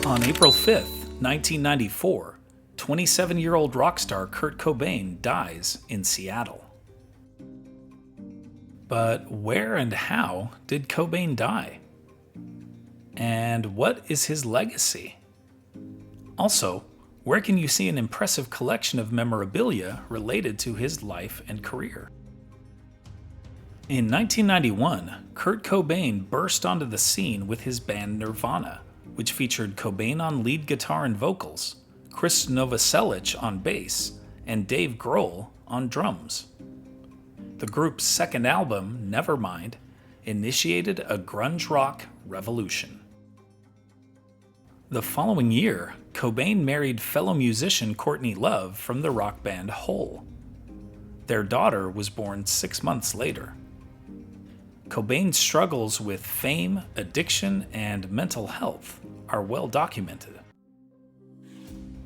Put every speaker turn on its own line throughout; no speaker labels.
On April 5th, 1994, 27-year-old rock star Kurt Cobain dies in Seattle. But where and how did Cobain die? And what is his legacy? Also, where can you see an impressive collection of memorabilia related to his life and career? In 1991, Kurt Cobain burst onto the scene with his band Nirvana, which featured Cobain on lead guitar and vocals, Krist Novoselic on bass, and Dave Grohl on drums. The group's second album, Nevermind, initiated a grunge rock revolution. The following year, Cobain married fellow musician Courtney Love from the rock band Hole. Their daughter was born 6 months later. Cobain's struggles with fame, addiction, and mental health are well documented.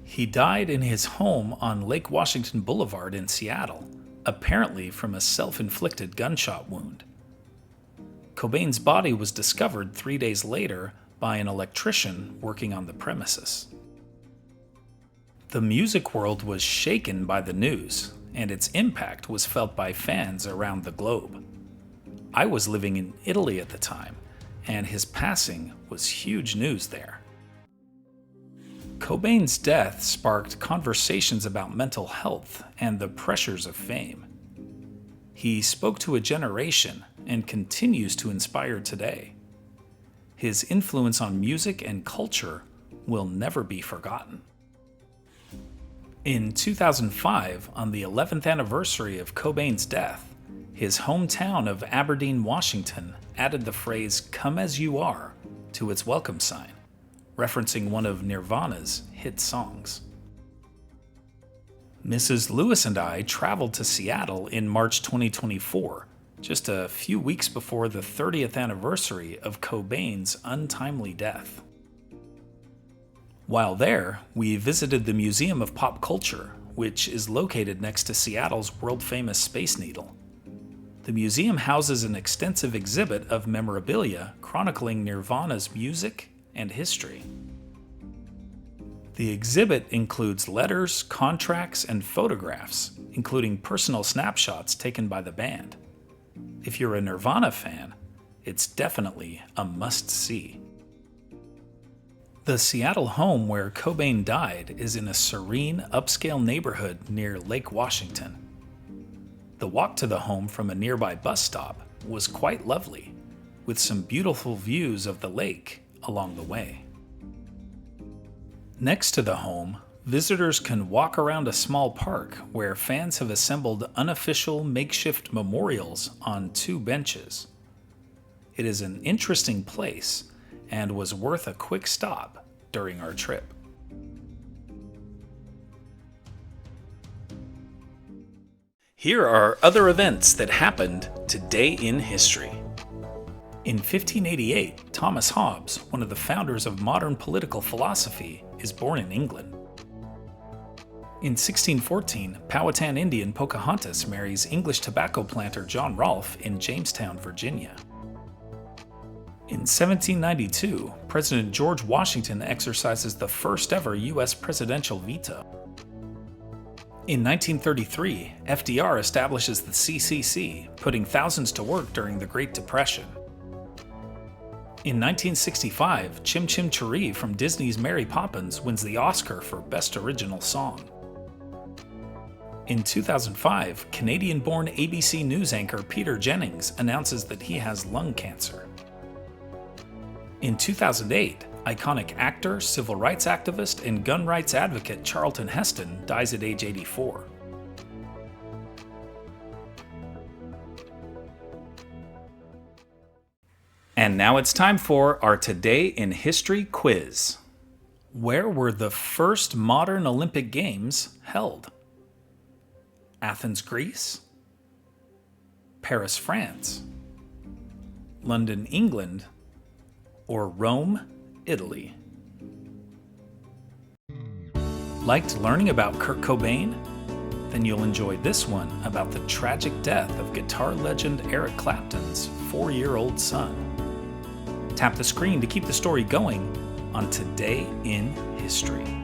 He died in his home on Lake Washington Boulevard in Seattle, apparently from a self-inflicted gunshot wound. Cobain's body was discovered 3 days later by an electrician working on the premises. The music world was shaken by the news, and its impact was felt by fans around the globe. I was living in Italy at the time, and his passing was huge news there. Cobain's death sparked conversations about mental health and the pressures of fame. He spoke to a generation and continues to inspire today. His influence on music and culture will never be forgotten. In 2005, on the 11th anniversary of Cobain's death, his hometown of Aberdeen, Washington, added the phrase "Come as you are" to its welcome sign, referencing one of Nirvana's hit songs. Mrs. Lewis and I traveled to Seattle in March 2024, just a few weeks before the 30th anniversary of Cobain's untimely death. While there, we visited the Museum of Pop Culture, which is located next to Seattle's world-famous Space Needle. The museum houses an extensive exhibit of memorabilia chronicling Nirvana's music and history. The exhibit includes letters, contracts, and photographs, including personal snapshots taken by the band. If you're a Nirvana fan, it's definitely a must-see. The Seattle home where Cobain died is in a serene, upscale neighborhood near Lake Washington. The walk to the home from a nearby bus stop was quite lovely, with some beautiful views of the lake along the way. Next to the home, visitors can walk around a small park where fans have assembled unofficial makeshift memorials on 2 benches. It is an interesting place and was worth a quick stop during our trip. Here are other events that happened today in history. In 1588, Thomas Hobbes, one of the founders of modern political philosophy, is born in England. In 1614, Powhatan Indian Pocahontas marries English tobacco planter John Rolfe in Jamestown, Virginia. In 1792, President George Washington exercises the first ever U.S. presidential veto. In 1933, FDR establishes the CCC, putting thousands to work during the Great Depression. In 1965, Chim Chim Cheree from Disney's Mary Poppins wins the Oscar for Best Original Song. In 2005, Canadian-born ABC News anchor Peter Jennings announces that he has lung cancer. In 2008, iconic actor, civil rights activist, and gun rights advocate Charlton Heston dies at age 84. And now it's time for our Today in History quiz. Where were the first modern Olympic Games held? Athens, Greece? Paris, France? London, England? Or Rome, Italy? Liked learning about Kurt Cobain? Then you'll enjoy this one about the tragic death of guitar legend Eric Clapton's 4-year-old son. Tap the screen to keep the story going, on Today in History.